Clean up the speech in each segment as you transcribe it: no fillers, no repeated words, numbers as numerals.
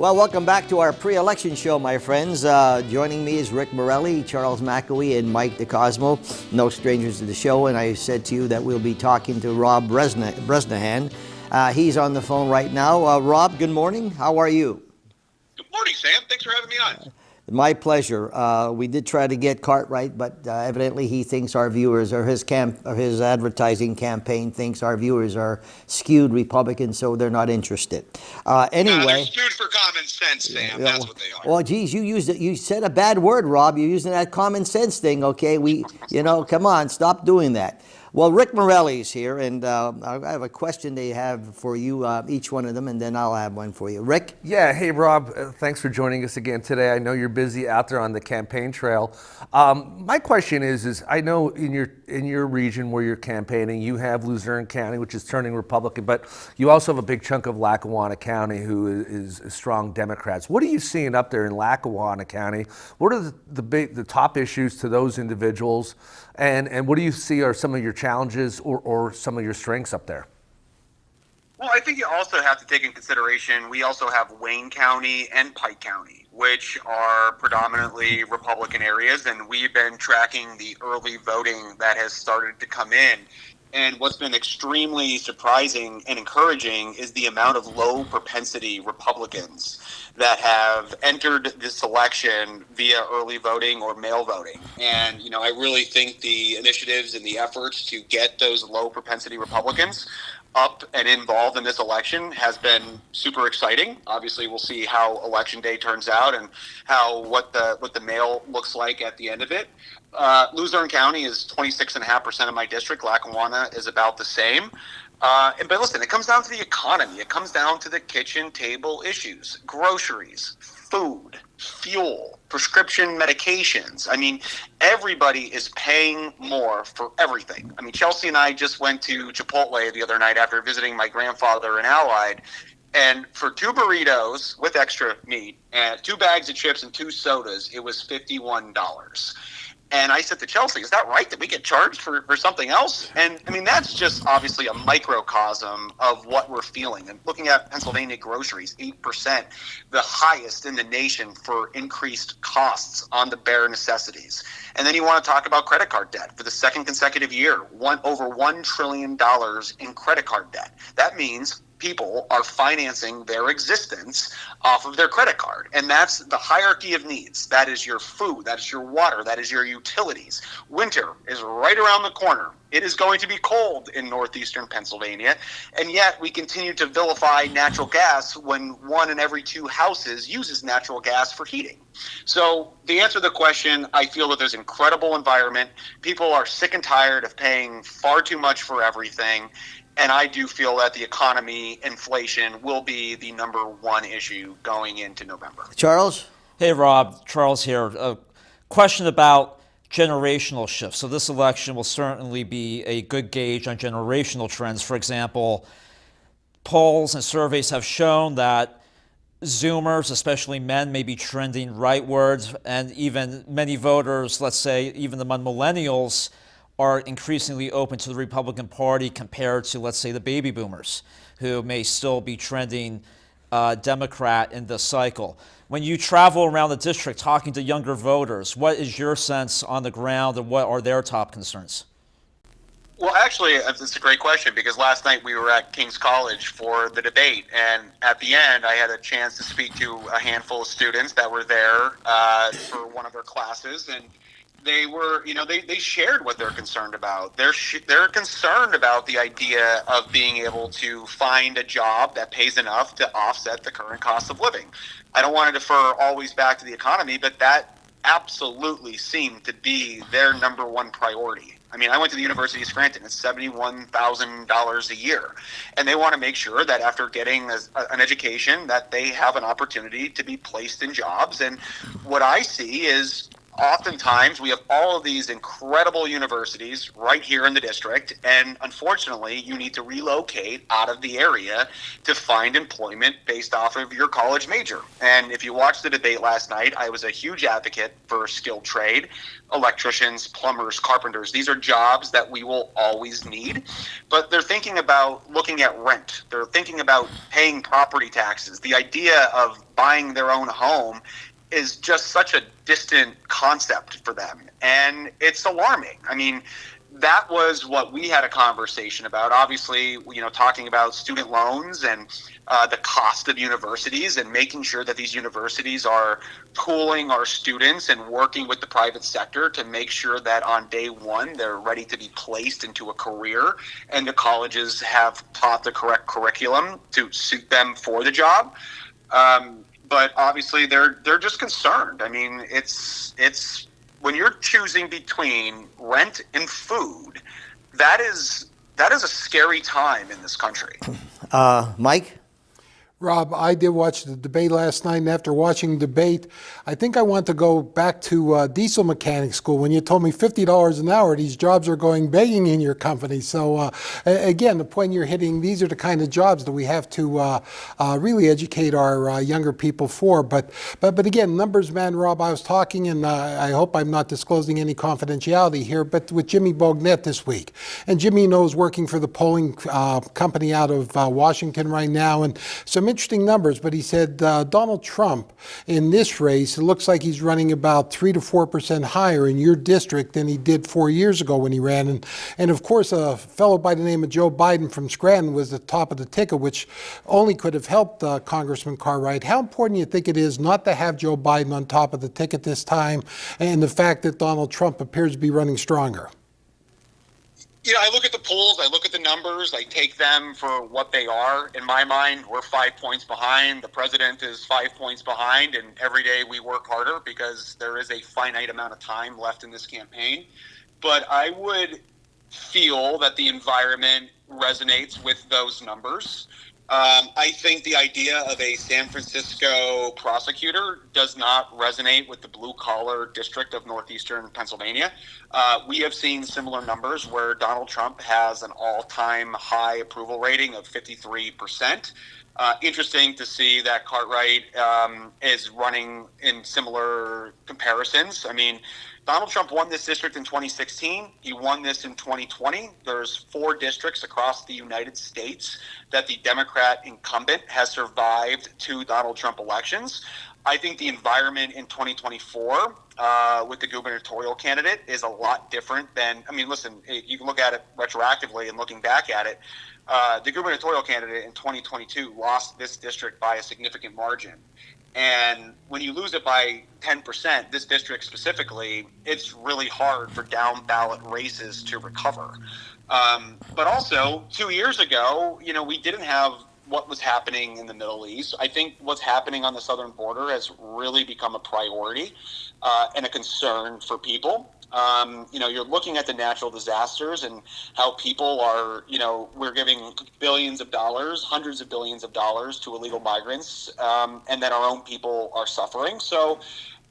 Well, welcome back to our pre-election show, my friends. Joining me is Rick Morelli, Charles McAwee, and Mike DeCosmo. No strangers to the show, and I said to you that we'll be talking to Rob Bresnahan. He's on the phone right now. Rob, good morning. How are you? Good morning, Sam. Thanks for having me on. My pleasure. We did try to get Cartright, but evidently he thinks our viewers, or his advertising campaign thinks our viewers are skewed Republican, so they're not interested. Anyway, No, they're skewed for common sense, Sam. That's what they are. Well, geez, you said a bad word, Rob. You're using that common sense thing. Okay, come on, stop doing that. Well, Rick Morelli's here, and I have a question they have for you, each one of them, and then I'll have one for you. Rick? Yeah, hey, Rob, thanks for joining us again today. I know you're busy out there on the campaign trail. My question is I know in your region where you're campaigning, you have Luzerne County, which is turning Republican, but you also have a big chunk of Lackawanna County who is strong Democrats. What are you seeing up there in Lackawanna County? What are the top issues to those individuals? And what do you see are some of your challenges or some of your strengths up there? Well, I think you also have to take in consideration, we also have Wayne County and Pike County, which are predominantly Republican areas, and we've been tracking the early voting that has started to come in. And what's been extremely surprising and encouraging is the amount of low propensity Republicans that have entered this election via early voting or mail voting. And, I really think the initiatives and the efforts to get those low propensity Republicans up and involved in this election has been super exciting. Obviously, we'll see how Election Day turns out and what the mail looks like at the end of it. Luzerne County is 26.5% of my district. Lackawanna is about the same. But listen, it comes down to the economy. It comes down to the kitchen table issues: groceries, food, fuel, prescription medications. I mean, everybody is paying more for everything. I mean, Chelsea and I just went to Chipotle the other night after visiting my grandfather in Allied. And for 2 burritos with extra meat and 2 bags of chips and 2 sodas, it was $51. And I said to Chelsea, is that right? Did we get charged for something else? And I mean, that's just obviously a microcosm of what we're feeling. And looking at Pennsylvania groceries, 8%, the highest in the nation for increased costs on the bare necessities. And then you want to talk about credit card debt for the second consecutive year, over $1 trillion in credit card debt. That means people are financing their existence off of their credit card. And that's the hierarchy of needs. That is your food, that is your water, that is your utilities. Winter is right around the corner. It is going to be cold in northeastern Pennsylvania, and yet we continue to vilify natural gas when 1 in every 2 houses uses natural gas for heating. So the answer to the question, I feel that there's incredible environment. People are sick and tired of paying far too much for everything. And I do feel that the economy, inflation, will be the number one issue going into November. Charles? Hey, Rob. Charles here. A question about generational shifts. So this election will certainly be a good gauge on generational trends. For example, polls and surveys have shown that Zoomers, especially men, may be trending rightwards, and even many voters, let's say even among millennials, are increasingly open to the Republican Party compared to, let's say, the baby boomers, who may still be trending Democrat in this cycle. When you travel around the district talking to younger voters, what is your sense on the ground, and what are their top concerns? Well, actually, it's a great question, because last night we were at King's College for the debate, and at the end I had a chance to speak to a handful of students that were there for one of their classes, and they were, they shared what they're concerned about. They're concerned about the idea of being able to find a job that pays enough to offset the current cost of living. I don't want to defer always back to the economy, but that absolutely seemed to be their number one priority. I mean, I went to the University of Scranton. It's $71,000 a year. And they want to make sure that after getting an education, that they have an opportunity to be placed in jobs. And what I see is, oftentimes we have all of these incredible universities right here in the district, and unfortunately you need to relocate out of the area to find employment based off of your college major. And if you watched the debate last night, I was a huge advocate for skilled trade. Electricians, plumbers, carpenters, these are jobs that we will always need, but they're thinking about looking at rent. They're thinking about paying property taxes. The idea of buying their own home is just such a distant concept for them. And it's alarming. I mean, that was what we had a conversation about. Obviously, talking about student loans and the cost of universities and making sure that these universities are pooling our students and working with the private sector to make sure that on day one they're ready to be placed into a career and the colleges have taught the correct curriculum to suit them for the job. But obviously they're just concerned. I mean, it's when you're choosing between rent and food, that is a scary time in this country. Mike? Rob, I did watch the debate last night, and after watching the debate, I think I want to go back to diesel mechanic school when you told me $50 an hour. These jobs are going begging in your company. So again, the point you're hitting, these are the kind of jobs that we have to really educate our younger people for. But again, numbers man, Rob, I was talking, and I hope I'm not disclosing any confidentiality here, but with Jimmy Bognett this week. And Jimmy knows working for the polling company out of Washington right now, and some interesting numbers, but he said Donald Trump in this race, it looks like he's running about 3 to 4% higher in your district than he did 4 years ago when he ran. And of course, a fellow by the name of Joe Biden from Scranton was the top of the ticket, which only could have helped Congressman Cartright. How important do you think it is not to have Joe Biden on top of the ticket this time, and the fact that Donald Trump appears to be running stronger? I look at the polls, I look at the numbers, I take them for what they are. In my mind, we're 5 points behind. The president is 5 points behind, and every day we work harder because there is a finite amount of time left in this campaign. But I would feel that the environment resonates with those numbers. I think the idea of a San Francisco prosecutor does not resonate with the blue-collar district of northeastern Pennsylvania. We have seen similar numbers where Donald Trump has an all-time high approval rating of 53%. Interesting to see that Cartwright is running in similar comparisons. I mean, Donald Trump won this district in 2016. He won this in 2020. There's 4 districts across the United States that the Democrat incumbent has survived 2 Donald Trump elections. I think the environment in 2024 with the gubernatorial candidate is a lot different than, I mean, listen, you can look at it retroactively and looking back at it. The gubernatorial candidate in 2022 lost this district by a significant margin. And when you lose it by 10%, this district specifically, it's really hard for down ballot races to recover. But also, 2 years ago, we didn't have what was happening in the Middle East. I think what's happening on the southern border has really become a priority and a concern for people. You're looking at the natural disasters and how people are, we're giving billions of dollars, hundreds of billions of dollars to illegal migrants, and then our own people are suffering. So,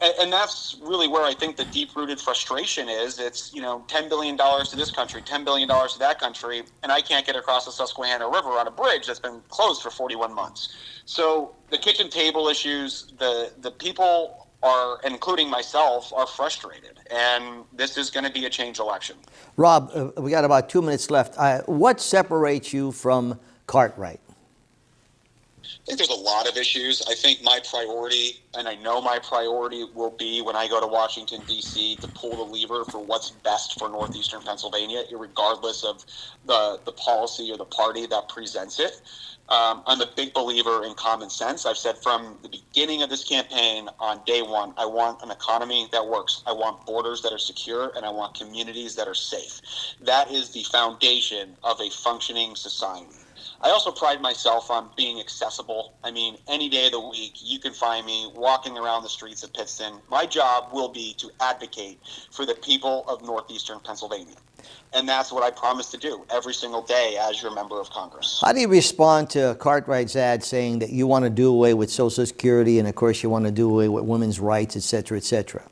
and that's really where I think the deep-rooted frustration is. It's, $10 billion to this country, $10 billion to that country, and I can't get across the Susquehanna River on a bridge that's been closed for 41 months. So the kitchen table issues, the people are, including myself, are frustrated. And this is going to be a change election. Rob, we got about 2 minutes left. What separates you from Cartwright? I think there's a lot of issues. I think my priority, and I know my priority will be when I go to Washington, D.C., to pull the lever for what's best for northeastern Pennsylvania, regardless of the policy or the party that presents it. I'm a big believer in common sense. I've said from the beginning of this campaign on day one, I want an economy that works. I want borders that are secure, and I want communities that are safe. That is the foundation of a functioning society. I also pride myself on being accessible. I mean, any day of the week, you can find me walking around the streets of Pittston. My job will be to advocate for the people of northeastern Pennsylvania. And that's what I promise to do every single day as your member of Congress. How do you respond to Cartwright's ad saying that you want to do away with Social Security and, of course, you want to do away with women's rights, et cetera, et cetera?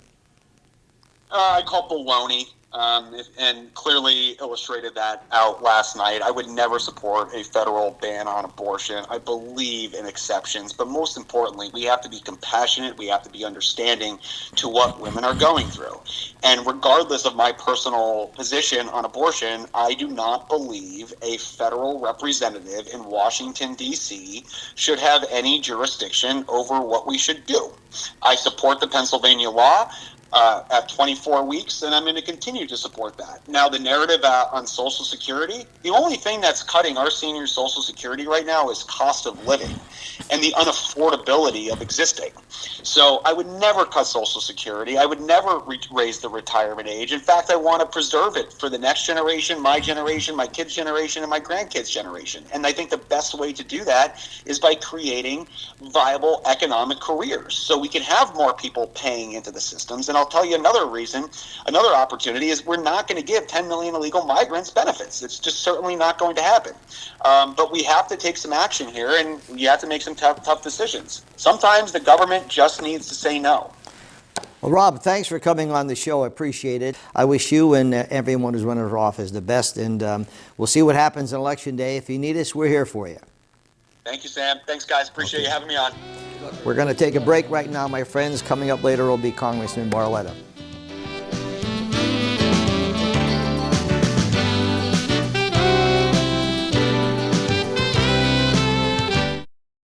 I call baloney. and clearly illustrated that out last night. I would never support a federal ban on abortion. I believe in exceptions, but most importantly, we have to be compassionate. We have to be understanding to what women are going through. And regardless of my personal position on abortion, I do not believe a federal representative in Washington, D.C. should have any jurisdiction over what we should do. I support the Pennsylvania law at 24 weeks, and I'm going to continue to support that. Now, the narrative on Social Security, the only thing that's cutting our seniors' Social Security right now is cost of living and the unaffordability of existing. So I would never cut Social Security. I would never raise the retirement age. In fact, I want to preserve it for the next generation, my kids' generation, and my grandkids' generation. And I think the best way to do that is by creating viable economic careers so we can have more people paying into the systems. And I'll tell you another reason, another opportunity is we're not going to give 10 million illegal migrants benefits. It's just certainly not going to happen. But we have to take some action here, and you have to make some tough decisions. Sometimes the government just needs to say no. Well, Rob, thanks for coming on the show. I appreciate it. I wish you and everyone who's running for office the best, and we'll see what happens on Election Day. If you need us, we're here for you. Thank you, Sam. Thanks, guys. Appreciate you having me on. We're going to take a break right now, my friends. Coming up later will be Congressman Barletta.